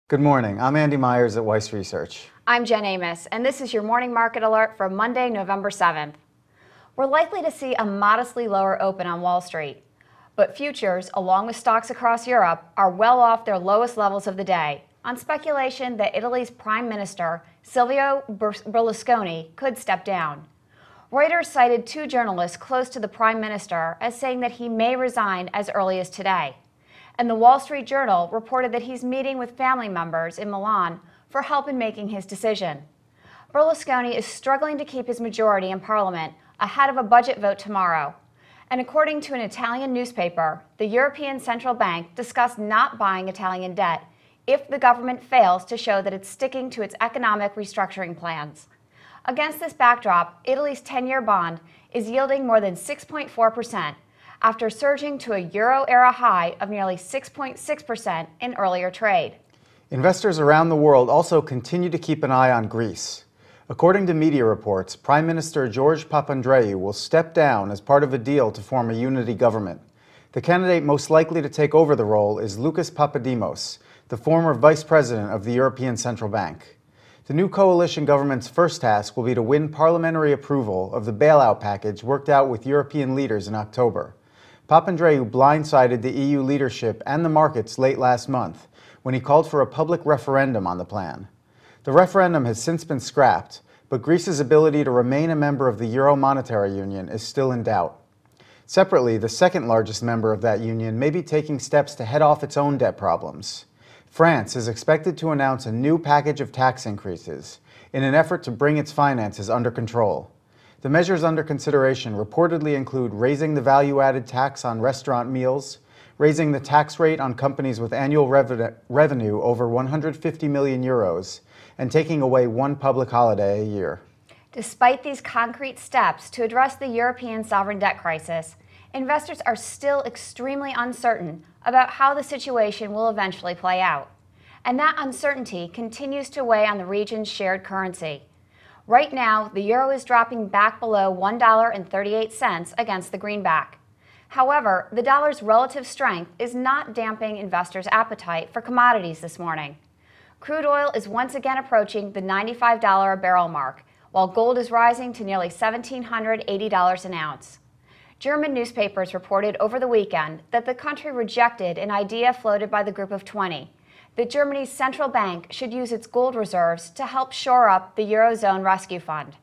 Good morning. I'm Andy Myers at Weiss Research. I'm Jen Amos, and this is your morning market alert for Monday, November 7th. We're likely to see a modestly lower open on Wall Street, but futures, along with stocks across Europe, are well off their lowest levels of the day on speculation that Italy's Prime Minister, Silvio Berlusconi, could step down. Reuters cited two journalists close to the Prime Minister as saying that he may resign as early as today. And the Wall Street Journal reported that he's meeting with family members in Milan for help in making his decision. Berlusconi is struggling to keep his majority in Parliament ahead of a budget vote tomorrow. And according to an Italian newspaper, the European Central Bank discussed not buying Italian debt if the government fails to show that it's sticking to its economic restructuring plans. Against this backdrop, Italy's 10-year bond is yielding more than 6.4%. After surging to a Euro-era high of nearly 6.6% in earlier trade. Investors around the world also continue to keep an eye on Greece. According to media reports, Prime Minister George Papandreou will step down as part of a deal to form a unity government. The candidate most likely to take over the role is Lucas Papademos, the former vice president of the European Central Bank. The new coalition government's first task will be to win parliamentary approval of the bailout package worked out with European leaders in October. Papandreou blindsided the EU leadership and the markets late last month when he called for a public referendum on the plan. The referendum has since been scrapped, but Greece's ability to remain a member of the Euro Monetary Union is still in doubt. Separately, the second largest member of that union may be taking steps to head off its own debt problems. France is expected to announce a new package of tax increases in an effort to bring its finances under control. The measures under consideration reportedly include raising the value-added tax on restaurant meals, raising the tax rate on companies with annual revenue over 150 million euros, and taking away one public holiday a year. Despite these concrete steps to address the European sovereign debt crisis, investors are still extremely uncertain about how the situation will eventually play out. And that uncertainty continues to weigh on the region's shared currency. Right now, the euro is dropping back below $1.38 against the greenback. However, the dollar's relative strength is not damping investors' appetite for commodities this morning. Crude oil is once again approaching the $95 a barrel mark, while gold is rising to nearly $1,780 an ounce. German newspapers reported over the weekend that the country rejected an idea floated by the Group of 20, that Germany's central bank should use its gold reserves to help shore up the Eurozone Rescue Fund.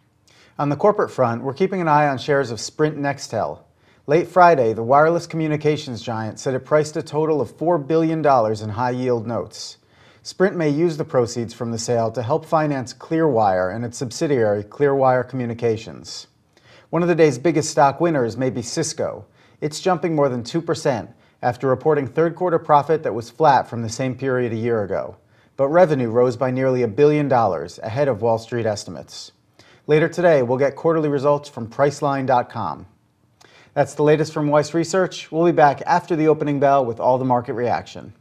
On the corporate front, we're keeping an eye on shares of Sprint Nextel. Late Friday, the wireless communications giant said it priced a total of $4 billion in high-yield notes. Sprint may use the proceeds from the sale to help finance Clearwire and its subsidiary Clearwire Communications. One of the day's biggest stock winners may be Cisco. It's jumping more than 2%. After reporting third-quarter profit that was flat from the same period a year ago. But revenue rose by nearly $1 billion, ahead of Wall Street estimates. Later today, we'll get quarterly results from Priceline.com. That's the latest from Weiss Research. We'll be back after the opening bell with all the market reaction.